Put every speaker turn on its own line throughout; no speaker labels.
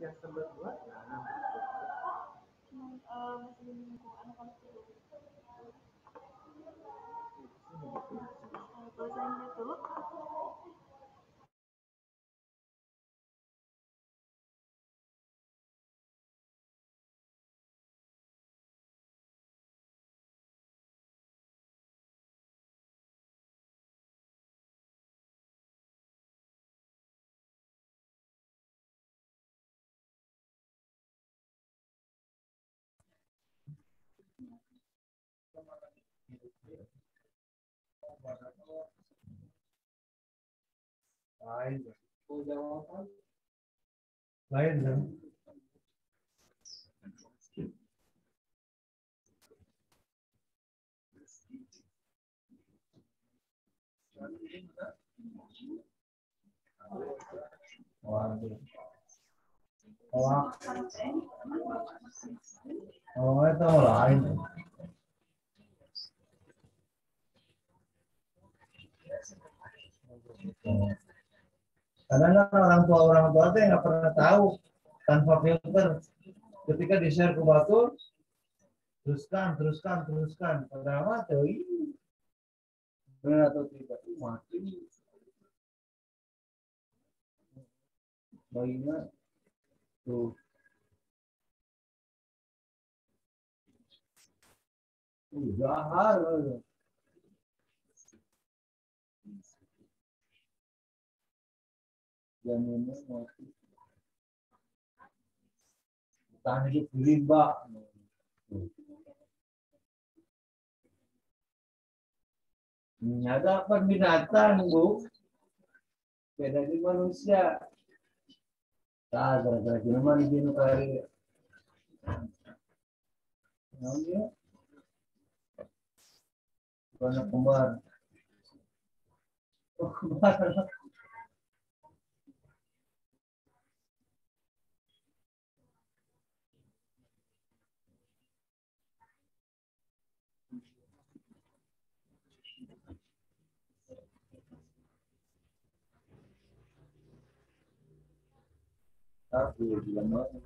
yang sebelah dua.
Masih menunggu anak-anak dulu. Closing YouTube.
Lain dong. Waduh. Oh, itu lain. Karena orang tua itu nggak pernah tahu tanpa filter. Ketika di share ke batu, teruskan. Padahal mati, benar atau tidak mati. Bayinya tuh, jahat. Jaminnya mati. Tahan hidup rimba. Ada apa binatang, Bu? Beda di manusia. Tak gara-gara gimana di binu kali. Namanya anak kembar. Oh, kembar. Tapi bilang banget.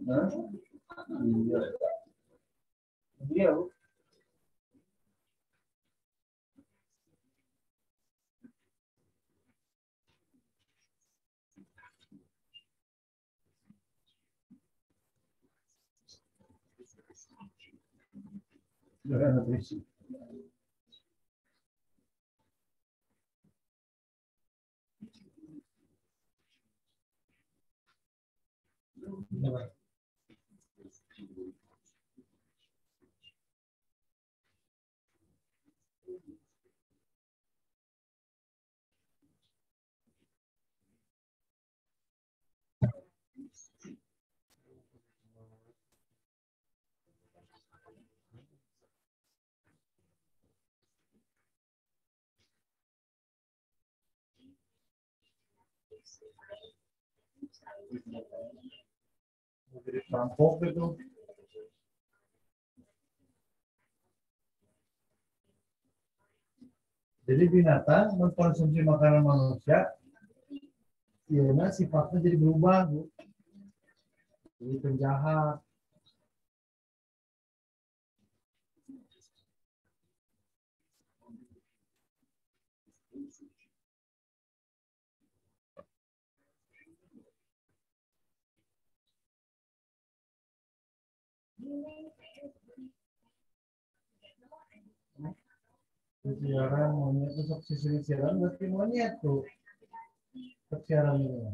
Hah? Iya. Iya. Jangan nutrisi. Jadi perampok itu. Jadi binatang mengkonsumsi makanan manusia, ya sifatnya jadi berubah, Bu. Jadi penjahat. Siaran monyet itu sisi siaran berarti monyet tuh. Siaran itu.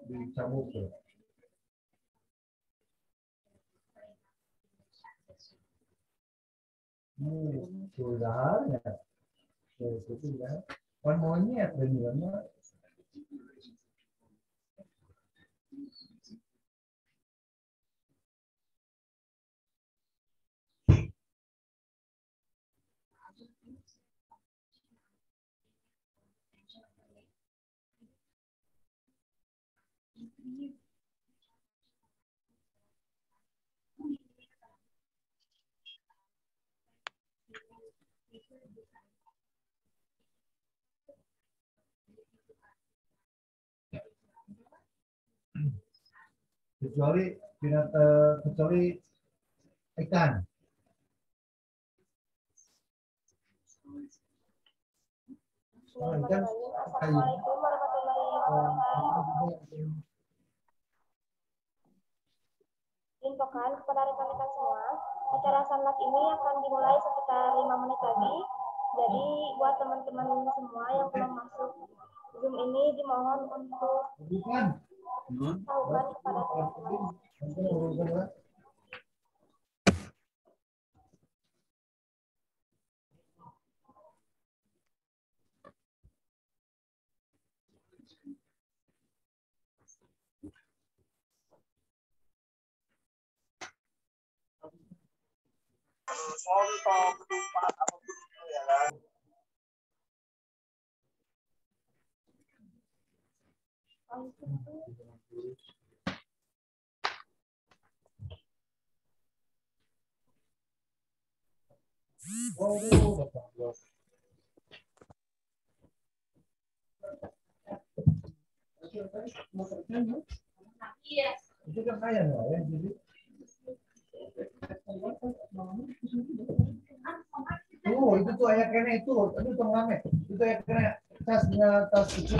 Dicabut tuh. Sudah ya. Sudah. Kan monyet beneran. Kecuali ikan.
Assalamualaikum warahmatullahi wabarakatuh. Infokan kepada rekan-rekan semua, acara sanlat ini akan dimulai sekitar 5 menit lagi. Jadi buat teman-teman semua yang belum masuk Zoom ini dimohon untuk tahukan kepada teman-teman.
Itu kan kaya nggak ya? Jadi itu tuh ayah kena itu tong rame. Itu ayah kena tasnya tas kecil.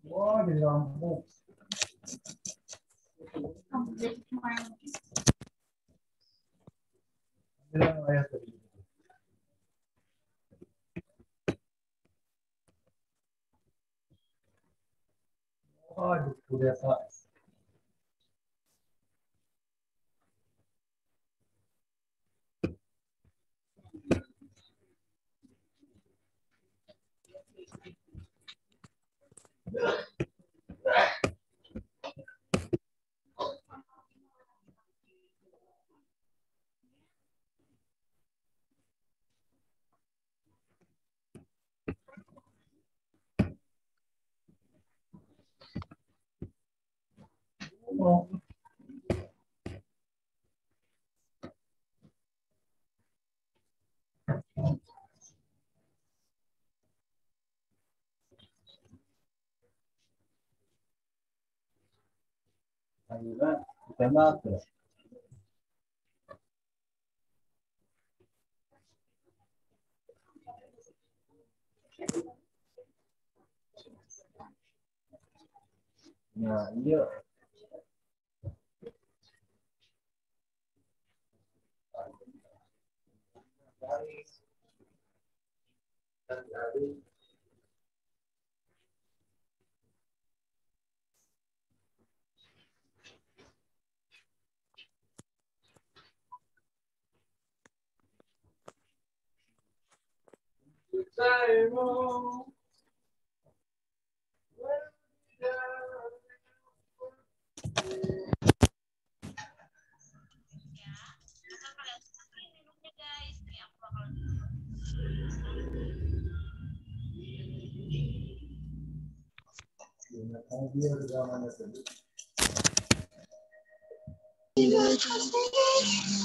Wah, jadi lampu. Bilang ayah tadi. Aduh, udah Pak. Oh. Akhirnya ditembak terus. Nah, iya.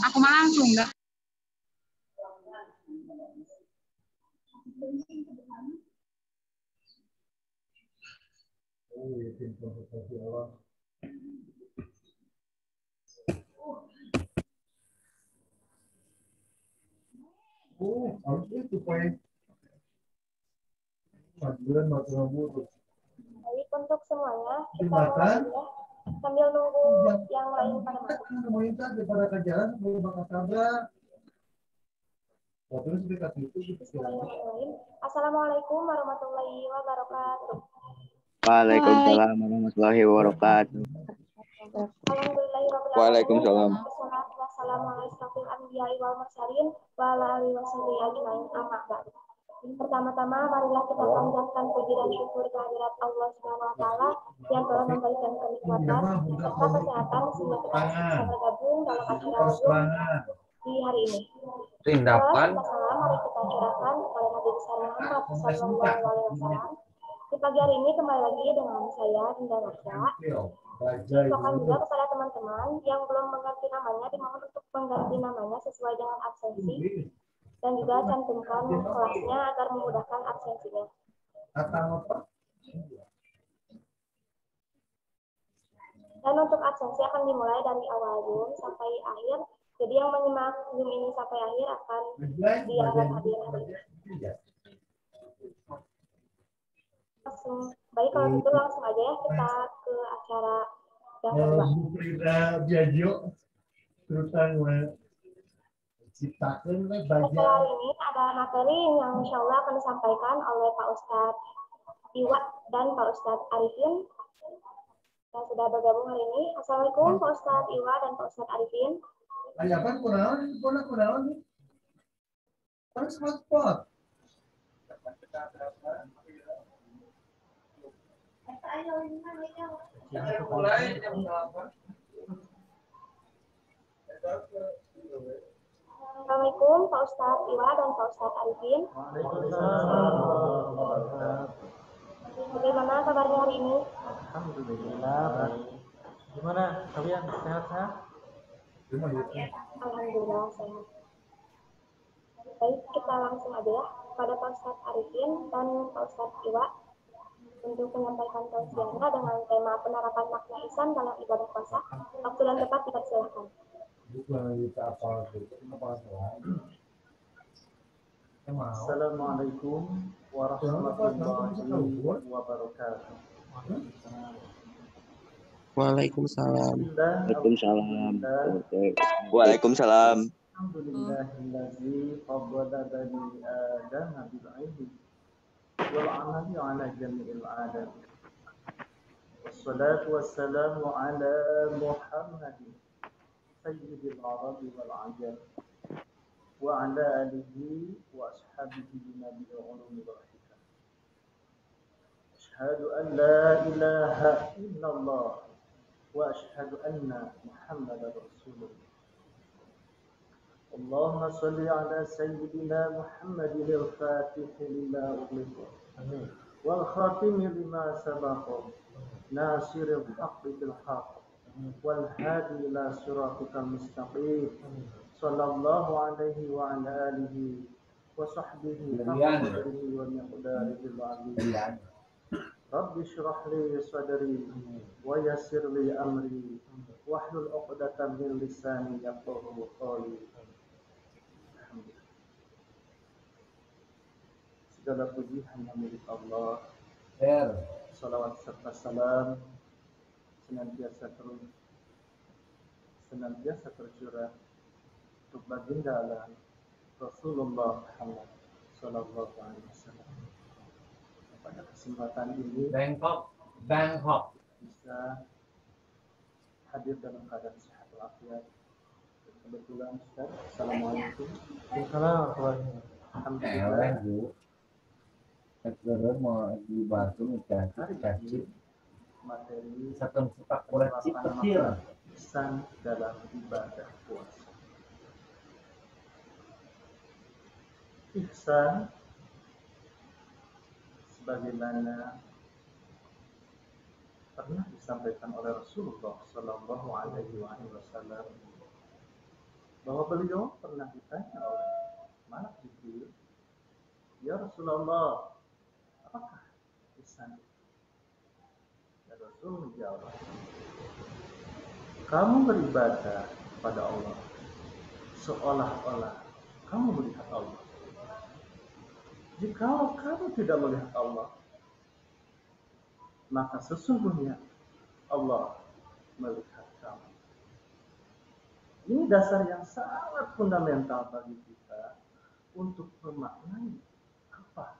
Aku mah langsung enggak.
Harus itu Pak. Majuan matu rambut.
Baik, untuk semuanya kita
Dimakan.
mulai ya sambil nunggu yang lain pada masuk.
Pemerintah daripada ke jalan sebelum bakal tabrak. Terus dekat itu
Bismillahirrahmanirrahim. Assalamualaikum warahmatullahi wabarakatuh.
Waalaikumsalam warahmatullahi wabarakatuh.
Alhamdulillahirabbil alamin.
Waalaikumsalam.
Wassalatu wassalamu ala asyrofil anbiya'i wal mursalin wa ala alihi washabihi ajmain amma ba'du. Pertama-tama marilah kita panjatkan puji dan syukur kehadirat Allah Subhanahu wa taala yang telah memberikan kenikmatan serta kesehatan sehingga kita bisa bergabung dalam acara Zoom di hari ini.
tindakan
Salam mari kita curahkan kepada Nabi besar Muhammad sallallahu alaihi wasallam. Di pagi hari ini kembali lagi dengan saya Dinda Nasya. Silakan juga kepada teman-teman yang belum mengganti namanya dimohon untuk mengganti namanya sesuai dengan absensi dan juga cantumkan kelasnya agar memudahkan absensinya. Dan untuk absensi akan dimulai dari awal Zoom sampai akhir. Jadi yang menyimak Zoom ini sampai akhir akan dianggap hadir hari ini. Baik, kalau gitu langsung aja ya kita ke acara yang kedua. Setelah ini ada materi yang insya Allah akan disampaikan oleh Pak Ustadz Iwa dan Pak Ustadz Arifin yang sudah bergabung hari ini. Assalamualaikum Pak Ustadz Iwa dan Pak Ustadz Arifin.
Ayapan kunaon nih? Harus hotspot.
Assalamualaikum Pak Ustadz Iwa dan Pak Ustadz Arifin. Bagaimana kabarnya hari ini?
Alhamdulillah baik. Gimana kalian sehat-sehat?
Alhamdulillah sehat. Baik, kita langsung aja ya pada Pak Ustadz Arifin dan Pak Ustadz Iwa untuk menyampaikan tausiahnya dengan tema penerapan makna ihsan dalam ibadah puasa. Waktu dan tempat dipersilakan.
Assalamualaikum warahmatullahi wabarakatuh.
Waalaikumsalam.
Waalaikumsalam. Waalaikumsalam.
Alhamdulillahillazi faddala bani Adam bil ilmi wal amali ala jami'il adam. Wassalatu wassalamu ala Muhammadin sayyidil arabi wal ajam wa ala alihi wa ashabihi nabiyyil ulumi wal hikam. Asyhadu an la ilaha illallah wa asyhadu anna Muhammadar Rasulullah. Allahumma salli ala sayyidina Muhammadin al-Fatih lima ughliqa wal khatimi lima sabaqa nasiril haqqi bil haqq wal hadi ila siratikal mustaqim sallallahu alaihi wa ala alihi wa sahbihi haqqa qadrihi wa miqdarihi al-azim. Rabbi shrah li sadri wa yassir li amri wahlul 'uqdatam min lisani yafqahu qawli. Segala puji hanya milik Allah. Salawat serta salam senantiasa tercurah untuk baginda alam Rasulullah Muhammad sallallahu alaihi wasallam. Pada kesempatan ini
Bangkok.
bisa hadir dalam keadaan sehat walafiat. Kebetulan Ustaz, assalamualaikum. Alhamdulillah.
Negara mau dibantu dikasih
Materi
satu sepak bola kecil.
ihsan dalam ibadah puasa. Ihsan sebagaimana pernah disampaikan oleh Rasulullah Sallallahu Alaihi Wasallam bahwa beliau pernah ditanya oleh Malak Jibril, ya Rasulullah, apakah ihsan? Dan Rasul menjawab, kamu beribadah pada Allah seolah-olah kamu melihat Allah. Jikalau kamu tidak melihat Allah, maka sesungguhnya Allah melihat kamu. Ini dasar yang sangat fundamental bagi kita untuk memaknai apa.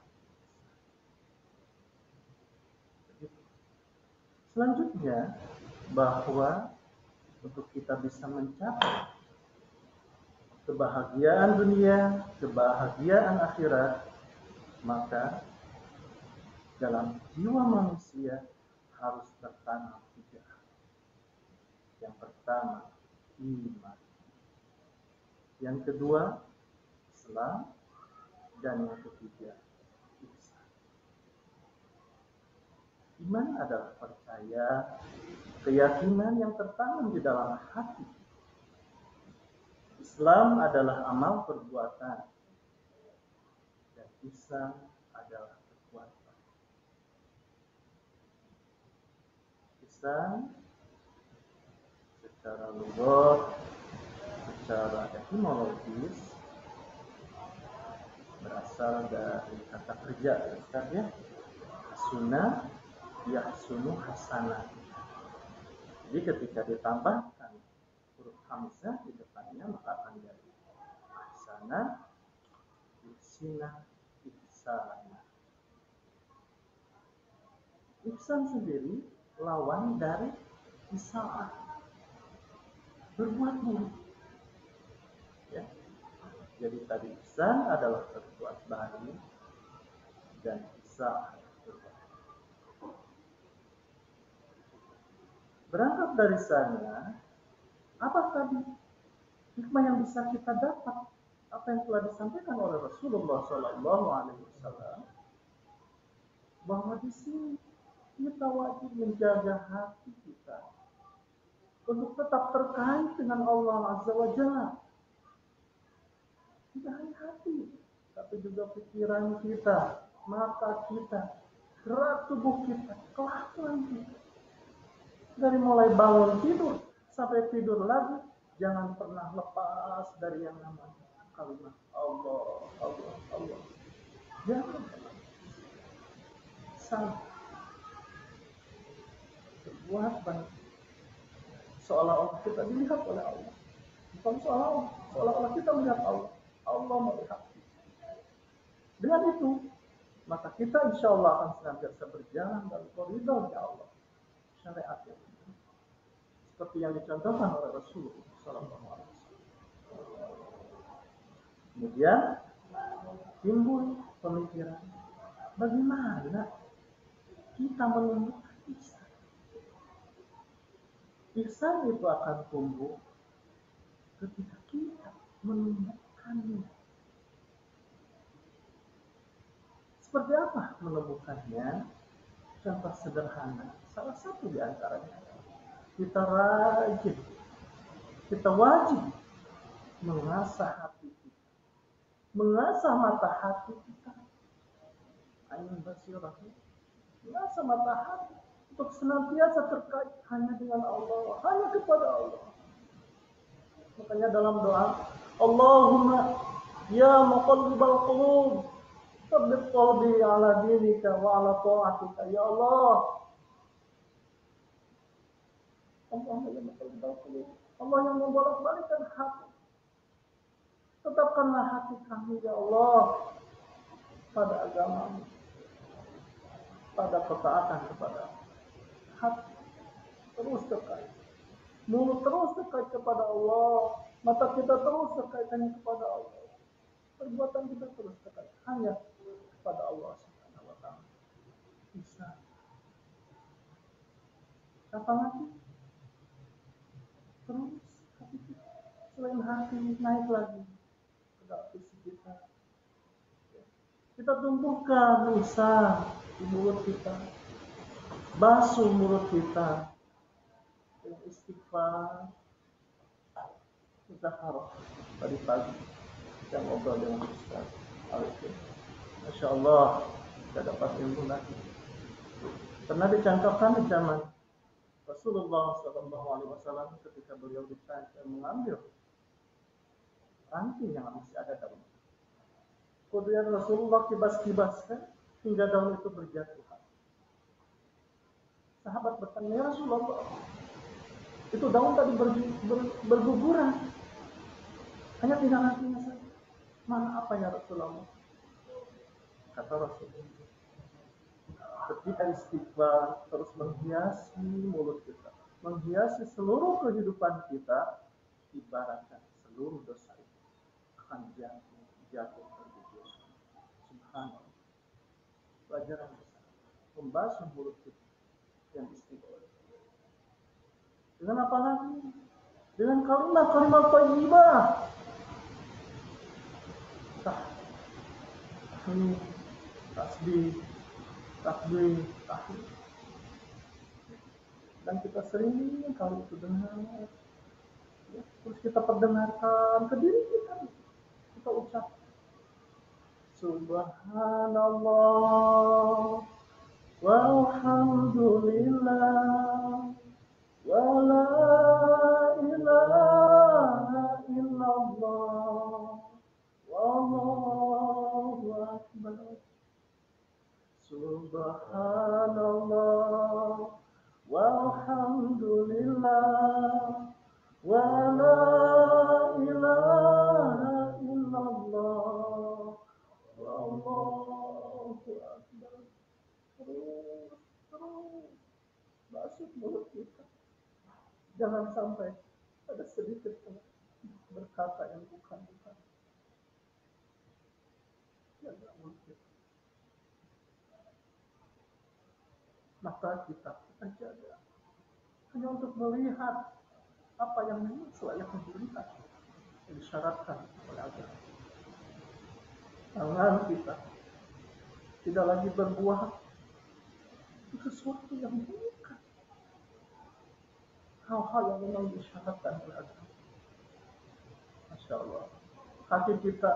Selanjutnya, bahwa untuk kita bisa mencapai kebahagiaan dunia, kebahagiaan akhirat, maka dalam jiwa manusia harus tertanam 3 hal. Yang pertama, iman. Yang kedua, Islam. Dan yang ketiga, ihsan. Iman adalah percaya keyakinan yang tertanam di dalam hati. Islam adalah amal perbuatan dan ihsan adalah kekuatan. Ihsan secara lughat, secara etimologis berasal dari kata kerja ya, hasuna yahsunu hasanah. Jadi ketika ditambahkan huruf hamzah di depannya maka akan jadi hasanah yuhsina ihsana. Ihsan sendiri lawan dari isaah, berbuat buruk. Ya. Jadi tadi ihsan adalah berbuat baik dan isaah berbuat. Berangkat dari sana, apa tadi hikmah yang bisa kita dapat? Apa yang telah disampaikan oleh Rasulullah SAW, bahwa di sini kita wajib menjaga hati kita untuk tetap terkait dengan Allah Azza wa Jalla. Tidak hanya hati, tapi juga pikiran kita, mata kita, gerak tubuh kita, kelakuan kita. Dari mulai bangun tidur sampai tidur lagi, jangan pernah lepas dari yang namanya kalimat Allah, Allah, Allah. Jangan pernah. Sampai berbuat baik. Seolah-olah kita dilihat oleh Allah. Bukan seolah-olah kita melihat Allah. Allah melihat kita. Dengan itu, maka kita insya Allah akan senantiasa berjalan dalam koridornya Allah. Syariat yang benar. Seperti yang dicontohkan oleh Rasulullah SAW. Kemudian timbul pemikiran, bagaimana kita menumbuhkan ihsan. Ihsan itu akan tumbuh ketika kita menumbuhkannya. Seperti apa menumbuhkannya? Contoh sederhana, salah satu di antaranya, kita rajin, kita wajib mengasah hati kita, mengasah mata hati kita, ainun basirah, mengasah mata hati untuk senantiasa terkait hanya dengan Allah, hanya kepada Allah. Makanya dalam doa, Allahumma ya muqallibal qulub, tsabbit qalbi ala dinika wa ala ta'atika. Ya Allah, Allah yang muqallibal qulub, Allah yang membolak-balikkan hati, tetapkanlah hati kami ya Allah pada agama-Mu, pada ketaatan kepada hati terus terkait, mulut terus terkait kepada Allah, mata kita terus terkaitannya kepada Allah, perbuatan kita terus terkait hanya kepada Allah Subhanahu wa Ta'ala. Bisa. Apa lagi? Terus hati kita, selain hati naik lagi ke dalam fisik kita. Kita tumbuhkan lisan di mulut kita, basuh mulut kita dengan istighfar, zakar tadi pagi kita ngobrol dengan Ustaz Alifin. Masya Allah, kita dapat ilmu lagi. Pernah dicontohkan di zaman Rasulullah SAW ketika beliau ditanya mengambil ranting yang masih ada dalam. Kemudian Rasulullah kibas-kibaskan hingga daun itu berjatuhan. Sahabat bertanya, ya Rasulullah, itu daun tadi berguguran, hanya tinggal rantingnya saja. Mana apa ya Rasulullah? Kata Rasulullah, ketika istighfar terus menghiasi mulut kita, menghiasi seluruh kehidupan kita, ibaratkan seluruh dosa itu akan jatuh tergugur. Subhanallah. Pelajaran besar, membasuh mulut kita yang istighfar. Dengan apa lagi? Dengan kalimat-kalimat thayyibah. Tahmid, tasbih, takbir, tahlil. Dan kita sering kali itu dengar, ya, terus kita perdengarkan ke diri kita ucap Subhanallah walhamdulillah wa la ilaha illallah wallahu akbar. Subhanallah walhamdulillah wa la ilaha illallah wallahu akbar. Terus basuh mulut kita, jangan sampai ada sedikit berkata yang bukan. Jaga mulut kita. Mata kita jaga hanya untuk melihat apa yang selayaknya dilihat, yang disyaratkan oleh agama. Tangan kita tidak lagi berbuat sesuatu yang bukan hal-hal yang memang disyaratkan oleh agama. Masya Allah. Hati kita,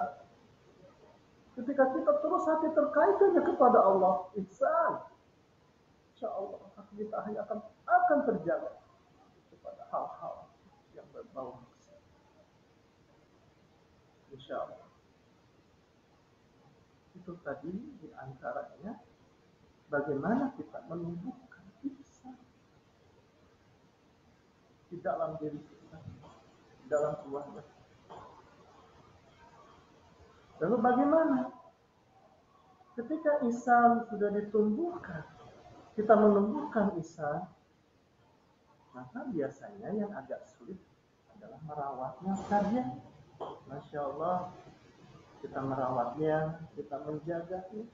ketika kita terus hati terkaitannya kepada Allah, ihsan, insya Allah hati kita hanya akan terjaga kepada hal-hal yang berbau maksiat. Insya Allah. Itu tadi diantaranya bagaimana kita menumbuhkan ihsan di dalam diri kita, di dalam keluarga. Lalu bagaimana ketika ihsan sudah ditumbuhkan, kita menumbuhkan ihsan, maka biasanya yang agak sulit adalah merawatnya saja. Masya Allah, kita merawatnya, kita menjaganya.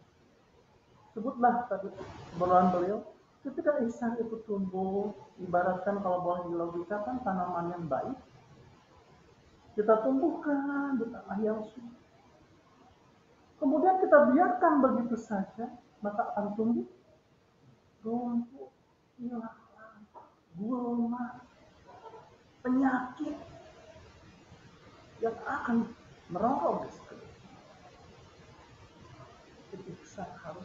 Sebutlah tadi obrolan beliau, ketika ihsan itu tumbuh, ibaratkan kalau boleh dilogikakan tanaman yang baik, kita tumbuhkan di tanah yang subur. Kemudian kita biarkan begitu saja, maka akan tumbuh rumput, ilalang, gulma, penyakit yang akan merongkok di sekitar. Ihsan harus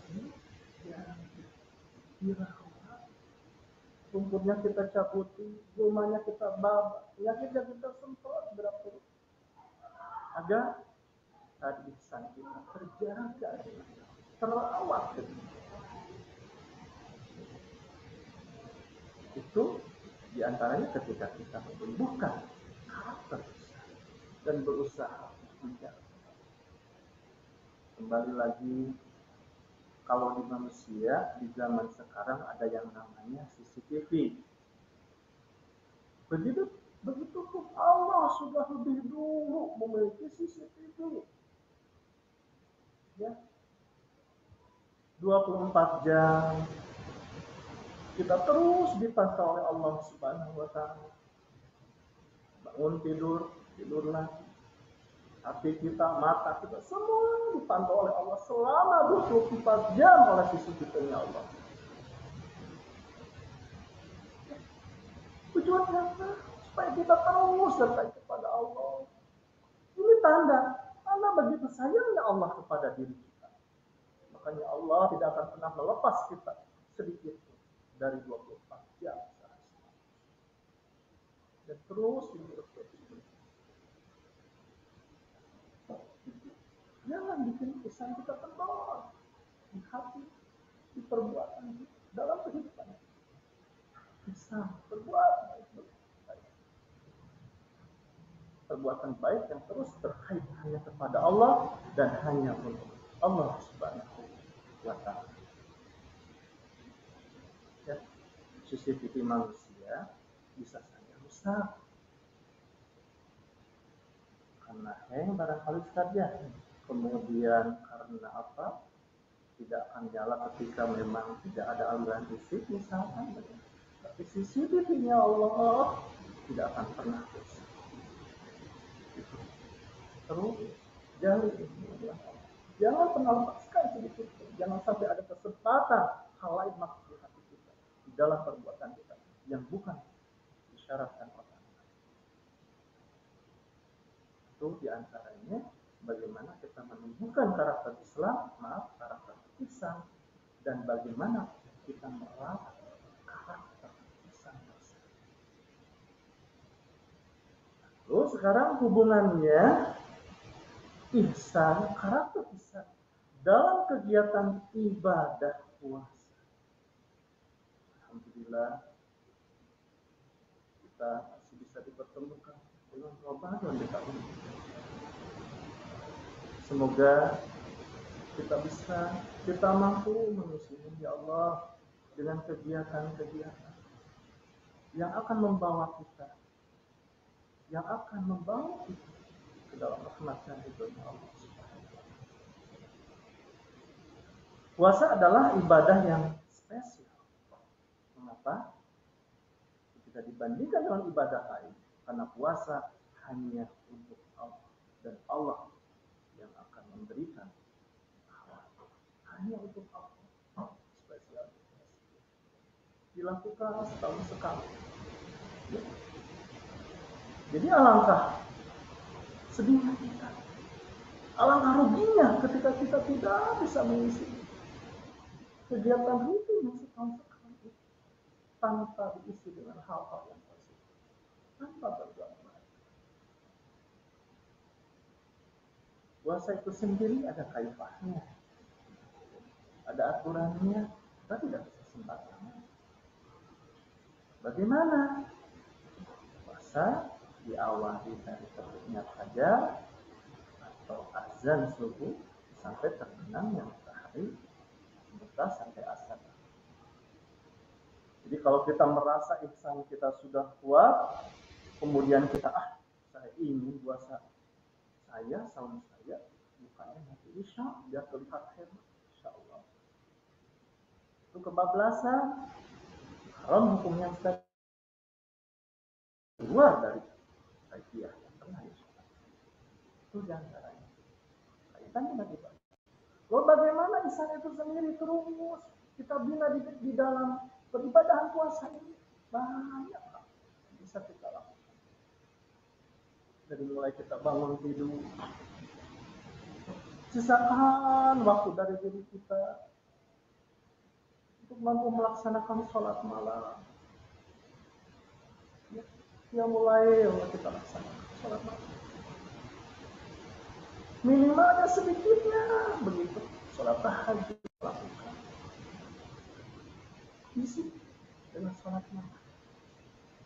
dirawat. Rumputnya kita cabuti, gulmanya kita babak, penyakitnya kita semprot berapa agar tadi ihsan kita terjaga, terawat. Itu diantaranya ketika kita menumbuhkan karakter dan berusaha menjaga. Kembali lagi, kalau di manusia di zaman sekarang ada yang namanya CCTV. Begitu pun Allah sudah lebih dulu memiliki CCTV. Ya. 24 jam kita terus dipantau oleh Allah Subhanahu wa taala. Bangun tidur lagi. Hati kita, mata kita, semua dipantau oleh Allah selama 24 jam oleh CCTV-nya Allah. Tujuannya apa? Supaya kita terus dekat kepada Allah. Ini tanda begitu sayangnya Allah kepada diri kita. Makanya Allah tidak akan pernah melepas kita sedikit dari 24 jam. Dan terus jangan bikin ihsan kita tebal di hati, di perbuatan kita, dalam kehidupan. Ihsan, perbuat baik. Perbuatan baik yang terus terkait hanya kepada Allah dan hanya untuk Allah Subhanahu wa taala. Ya, CCTV manusia bisa saja rusak karena hang barangkali saja. Kemudian karena apa? Tidak akan nyala ketika memang tidak ada aliran listrik misalkan. Tapi CCTV-nya Allah tidak akan pernah rusak. Terus jangan pernah lepaskan sedikit. Jangan sampai ada kesempatan hal lain masuk di hati kita di dalam perbuatan kita yang antaranya bagaimana kita menunjukkan karakter Islam, karakter Islam, dan bagaimana kita merawat karakter Islam. Lalu sekarang hubungannya ihsan, karakter ihsan dalam kegiatan ibadah puasa. Alhamdulillah kita masih bisa dipertemukan dengan Ramadan di tahun ini. Semoga kita mampu mengisinya ya Allah dengan kegiatan-kegiatan yang akan membawa kita ke dalam rahmat dan ridhonya Allah Subhanahu wa taala. Puasa adalah ibadah yang spesial. Mengapa? Jika dibandingkan dengan ibadah lain, karena puasa hanya untuk Allah dan Allah yang akan memberikan pahala. Hanya untuk Allah. Spesial. Dilakukan setahun sekali. Ya. Jadi alangkah sedihnya kita, alangkah ruginya ketika kita tidak bisa mengisi kegiatan rutin yang setahun sekali tanpa diisi dengan hal-hal yang positif, tanpa berbuat baik. Puasa itu sendiri ada kaifahnya, ada aturannya, kita tidak bisa sembarangan. Bagaimana? Puasa diawali dari terbitnya fajar atau azan subuh sampai terbenamnya matahari, serta sampai asar. Jadi kalau kita merasa ihsan kita sudah kuat, kemudian kita saya ingin puasa saum saya bukannya nanti isya biar terlihat hebat, insya Allah. Itu kebablasan, haram hukumnya sudah keluar dari kaifiyah yang pernah disebut. Itu diantaranya kaitan dengan ibadah. Lalu bagaimana ihsan itu sendiri terus kita bina di dalam peribadahan puasa ini? Banyak bisa kita lakukan. Dari mulai kita bangun tidur, sisakan waktu dari diri kita untuk mampu melaksanakan sholat malam. Ya mulai kita laksanakan sholat malam. Minimalnya sedikitnya begitu. Sholat tahajud lakukan. Isi dengan sholat malam.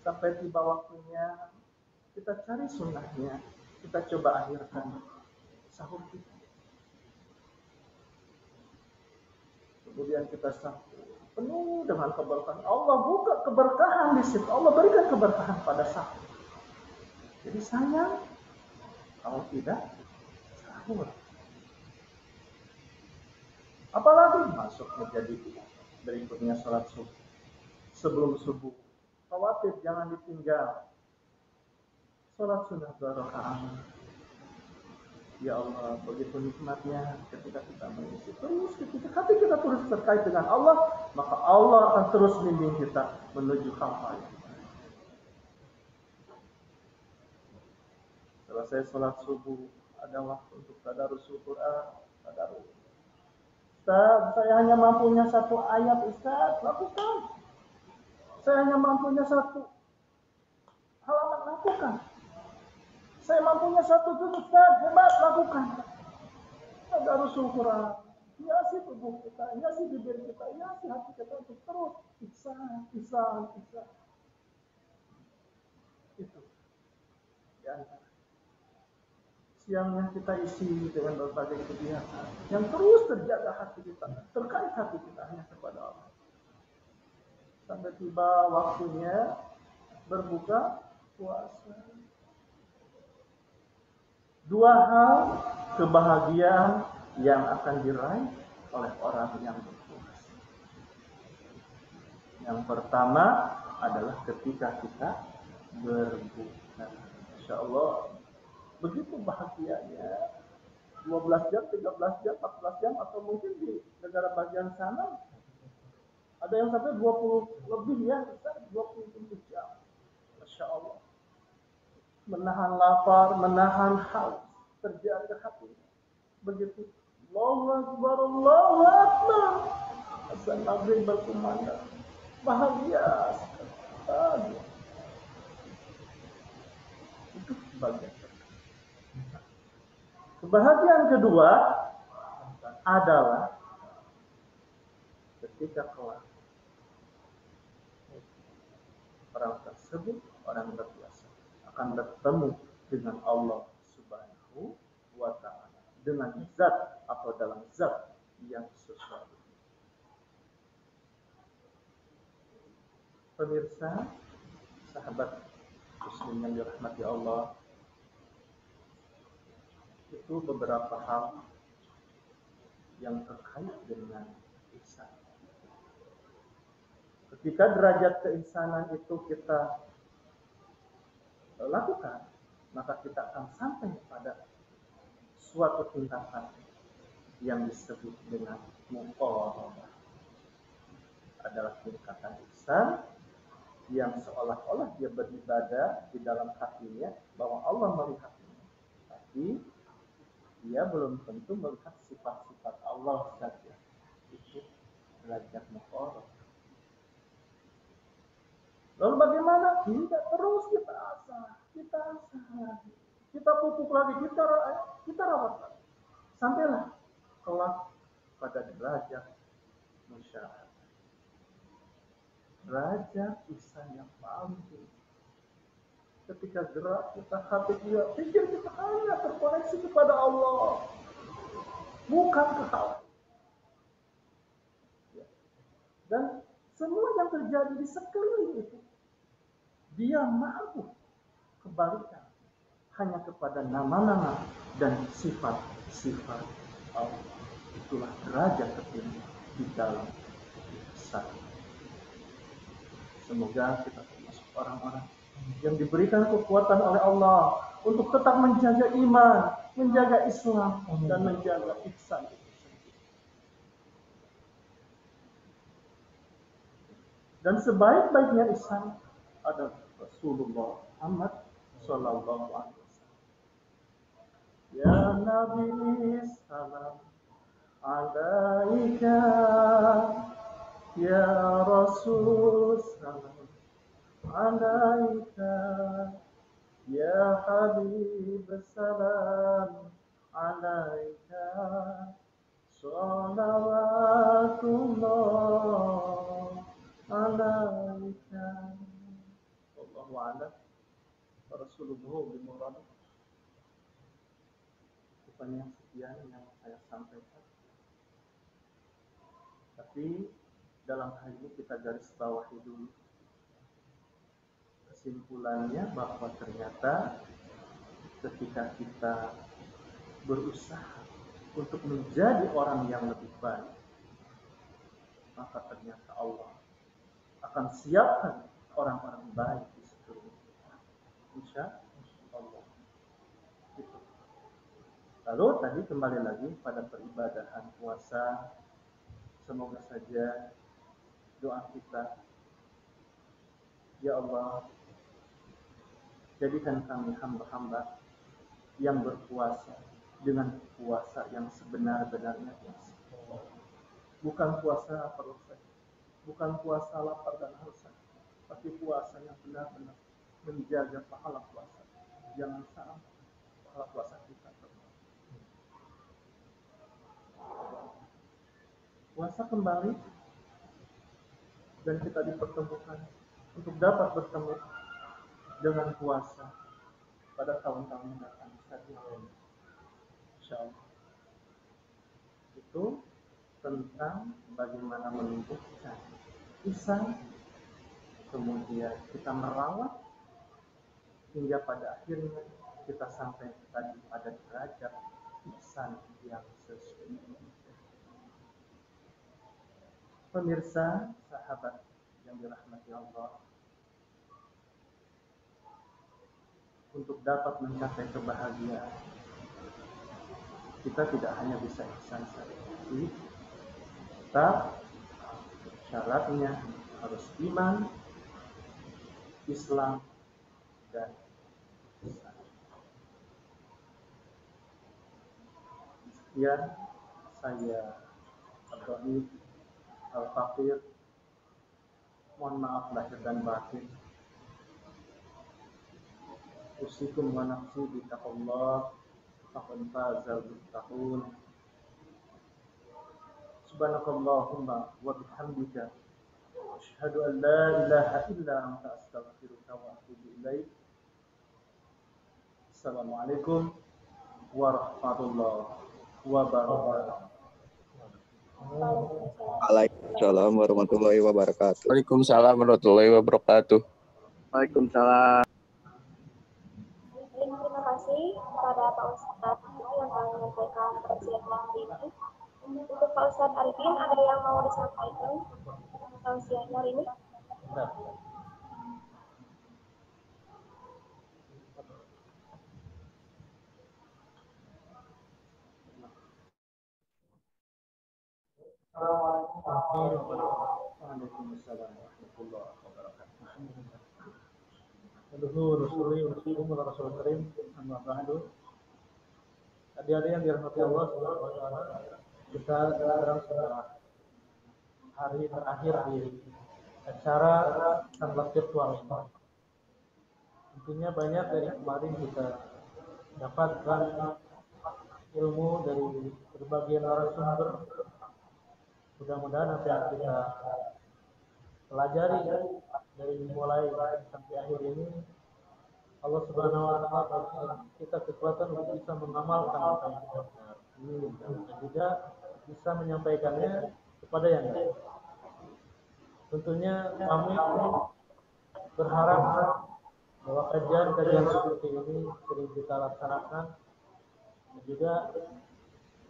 Sampai tiba waktunya kita cari sunnahnya. Kita coba akhirkan sahur kita. Kemudian kita sahur penuh dengan keberkahan. Allah buka keberkahan di situ. Allah berikan keberkahan pada sahur. Jadi sayang kalau tidak sahur. Apalagi masuk menjadi berikutnya sholat subuh. Sebelum subuh, khawatir jangan ditinggal. Sholat sunnah 2 rakaat. Ya Allah, begitu nikmatnya ketika kita mengisi terus ketika hati kita terus terkait dengan Allah, maka Allah akan terus membimbing kita menuju hal-hal yang baik. Selesai sholat subuh, ada waktu untuk tadarusul Quran, tadarus. Ustaz, saya hanya mampunya 1 ayat, Ustaz, lakukan. Saya hanya mampunya 1 halaman, lakukan. Saya mampunya 1 juz, Ustaz, hebat, lakukan. Tadarrusul Quran, hiasi tubuh kita, hiasi bibir kita, hiasi hati kita untuk terus ihsan. Itu di antara. Siangnya kita isi dengan berbagai kegiatan yang terus terjaga hati kita, terkait hati kita hanya kepada Allah. Sampai tiba waktunya berbuka puasa. 2 hal kebahagiaan yang akan diraih oleh orang yang berpuasa. Yang pertama adalah ketika kita berbuka. Insya Allah begitu bahagianya. 12 jam, 13 jam, 14 jam, atau mungkin di negara bagian sana ada yang sampai 20 lebih ya, 27 jam. Masya Allah. Menahan lapar, menahan haus. terjaga hati. Begitu Allahu Akbar, Allahu Akbar, azan maghrib berkumandang, bahagia sekali. Itu kebahagiaan. Kebahagiaan kedua adalah ketika kelak orang tersebut, orang berpuasa, akan bertemu dengan Allah Subhanahu wa Ta'ala dengan zat atau dalam zat yang sesuatu. Pemirsa, sahabat muslim yang dirahmati Allah, itu beberapa hal yang terkait dengan ihsan. Ketika derajat keinsanan itu kita lakukan, maka kita akan sampai pada suatu tingkatan yang disebut dengan muqarrabah. Adalah tingkatan ihsan yang seolah-olah dia beribadah di dalam hatinya bahwa Allah melihatnya, tapi dia belum tentu melihat sifat-sifat Allah saja. Itu derajat muqarrabah. Lalu bagaimana? Tidak, terus kita asah, kita pupuk lagi, kita rawat lagi. Sampailah kelak pada derajat musyahadah. Derajat ihsan yang paling tinggi. Ketika gerak kita, hati kita, pikir kita hanya terkoneksi kepada Allah, bukan ke hal. Dan semua yang terjadi di sekeliling itu, dia mampu kebalikan hanya kepada nama-nama dan sifat-sifat Allah. Itulah derajat tertinggi di dalam ihsan. Semoga kita termasuk orang-orang yang diberikan kekuatan oleh Allah untuk tetap menjaga iman, menjaga Islam, dan menjaga ihsan. Dan sebaik-baiknya ihsan adalah Rasulullah Muhammad Sallallahu Alaihi Wasallam. Ya Nabi Salam Alaika, Ya Rasul Salam Alaika, Ya Habib Salam Alaika, Salawatullah Alaika. Wallahu a'lam. Rasulullah bimurad. Bukan yang sekian yang saya sampaikan. Tapi dalam hal ini kita garis bawahi dulu. Kesimpulannya bahwa ternyata ketika kita berusaha untuk menjadi orang yang lebih baik, maka ternyata Allah akan siapkan orang-orang baik di sekeliling kita. Insya Allah. Gitu. Lalu tadi kembali lagi pada peribadahan puasa. Semoga saja doa kita, ya Allah, jadikan kami hamba-hamba yang berpuasa dengan puasa yang sebenar-benarnya puasa. Bukan puasa perlu saja, bukan puasa lapar dan haus saja, tapi puasa yang benar-benar menjaga pahala puasa. Jangan sampai pahala puasa kita terbawa. Puasa kembali dan kita dipertemukan untuk dapat bertemu dengan puasa pada tahun-tahun mendatang. Insyaallah. Itu tentang bagaimana menumbuhkan ihsan, kemudian kita merawat hingga pada akhirnya kita sampai tadi pada derajat ihsan yang sesungguhnya. Pemirsa, sahabat yang dirahmati Allah, untuk dapat mencapai kebahagiaan, kita tidak hanya bisa ihsan saja, tetap syaratnya harus iman, Islam, dan ihsan. Sekian, saya Al-Ghaib Al-Fakir. Mohon maaf lahir dan batin. Usikum wa nafsi bi taqwallah faqad fazal muttaqun. Subhanakallahumma wa bihamdika asyhadu an la ilaha illa anta astaghfiruka wa atubu ilaik. Assalamualaikum warahmatullahi wabarakatuh.
Waalaikumsalam warahmatullahi wabarakatuh.
Waalaikumsalam warahmatullahi wabarakatuh.
Waalaikumsalam.
Terima kasih kepada Pak Ustadz yang telah menyampaikan tausiahnya hari ini. Untuk Pak Ustadz Arifin, ada yang mau disampaikan tausiahnya hari ini?
Waalaikumsalam warahmatullahi wabarakatuh. Adik-adik yang dirahmati Allah Subhanahu wa taala, kita sekarang sudah hari terakhir di acara sanlat virtual ini. Intinya banyak dari kemarin kita dapatkan ilmu dari berbagai narasumber. Mudah-mudahan apa yang kita pelajari dari mulai sampai akhir ini, Allah Subhanahu wa taala beri kita kekuatan untuk bisa mengamalkan apa yang kita dengar dan juga bisa menyampaikannya kepada yang lain. Tentunya kami berharap bahwa kajian-kajian seperti ini sering kita laksanakan dan juga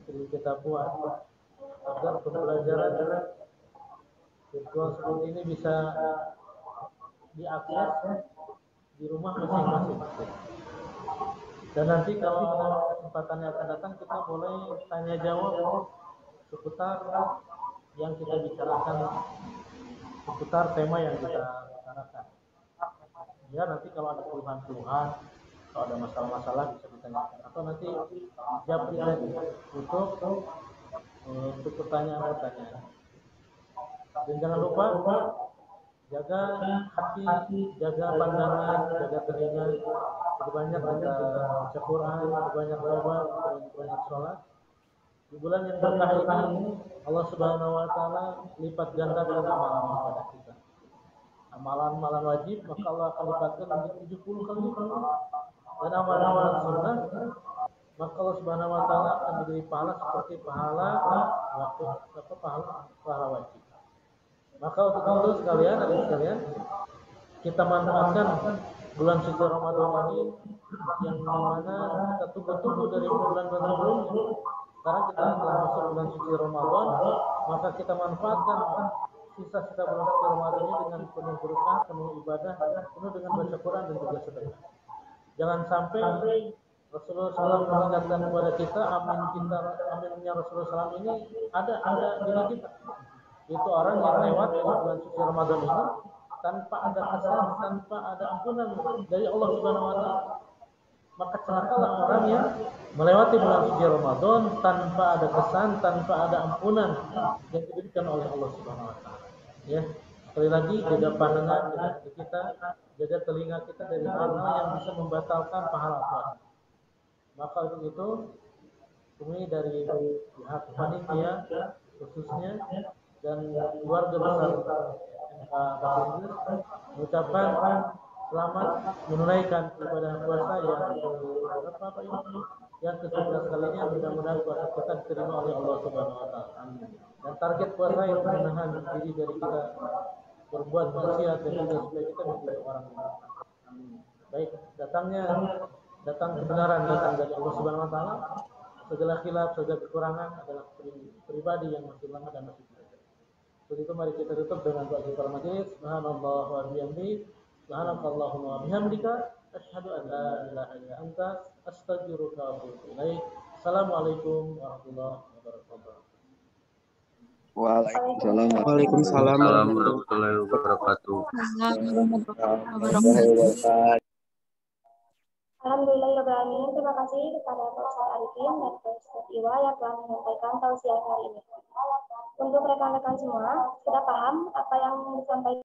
sering kita buat agar pembelajaran virtual seperti ini bisa diakses di rumah masing-masing. Dan nanti kalau ada kesempatan yang akan datang, kita boleh tanya jawab seputar yang kita bicarakan, seputar tema yang kita bicarakan. Ya, nanti kalau ada keluhan-keluhan, kalau ada masalah-masalah bisa ditanyakan, atau nanti japri lagi untuk pertanyaan-pertanyaan. Dan jangan lupa jaga hati, jaga pandangan, jaga telinga. Berbanyak kita baca Quran, berbanyak taubat, berbanyak sholat. Di bulan yang berkah ini, Allah Subhanahu wa taala lipat gandakan amalan kepada kita. Amalan-amalan wajib, maka Allah akan lipatkan menjadi 70 kali lipat. Dan amalan-amalan sunnah, maka Allah Subhanahu wa taala akan memberi pahala seperti pahala waktu pahala wajib. Maka untuk itu sekalian, kita manfaatkan bulan suci Ramadan ini yang mana kita tunggu-tunggu dari bulan-bulan sebelumnya. Sekarang kita telah masuk bulan suci Ramadan, maka kita manfaatkan sisa-sisa bulan suci Ramadan ini dengan penuh berkah, penuh ibadah, penuh dengan baca Quran dan juga sedekah. Jangan sampai Rasulullah SAW mengingatkan kepada kita, aminnya Rasulullah SAW ini ada diri kita. Itu orang yang lewat dari bulan suci Ramadan ini tanpa ada kesan, tanpa ada ampunan dari Allah Subhanahu wa taala. Maka celakalah orang yang melewati bulan suci Ramadan tanpa ada kesan, tanpa ada ampunan yang diberikan oleh Allah Subhanahu wa taala. Ya, sekali lagi jaga pandangan kita, jaga telinga kita dari hal-hal yang bisa membatalkan pahala puasa. Maka untuk itu kami dari pihak panitia khususnya dan keluarga besar Pak Inggris mengucapkan selamat menunaikan ibadah puasa yang ke-11 kalinya. Mudah-mudahan puasa kita diterima oleh Allah Subhanahu wa taala. Dan target puasa yang menahan diri dari kita berbuat maksiat dan juga supaya kita menjadi orang yang baik. Datang kebenaran datang dari Allah Subhanahu wa taala. Segala khilaf, segala kekurangan adalah pribadi yang masih lemah dan masih jelek. Untuk itu mari kita tutup dengan doa kita majelis. Subhanallah wa bihamdihi, subhanakallahumma wa bihamdika, asyhadu an la ilaha illa anta, astaghfiruka wa atubu ilaik. Assalamualaikum warahmatullahi wabarakatuh.
Waalaikumsalam warahmatullahi wabarakatuh.
Warahmatullahi wabarakatuh.
Alhamdulillahirrahmanirrahim. Terima kasih kepada Pak Ustadz Arifin dan Pak Ustadz Iwa yang telah menyampaikan tausiah hari ini. Untuk rekan-rekan semua, sudah paham apa yang disampaikan